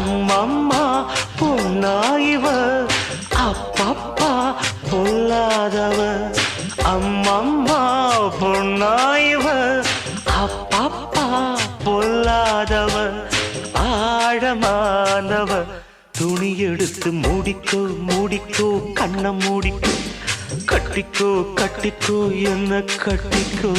அம்மம்மா பொன்னாயிவ அப்பப்பா பொல்லாதவ அம்மம்மா பொன்னாயிவ அப்பப்பா பொல்லாதவ ஆழமானவ துணி எடுத்து மூடிக்கோ மூடிக்கோ கண்ண மூடிக்கோ கட்டிக்கோ கட்டிக்கோ என்ன கட்டிக்கோ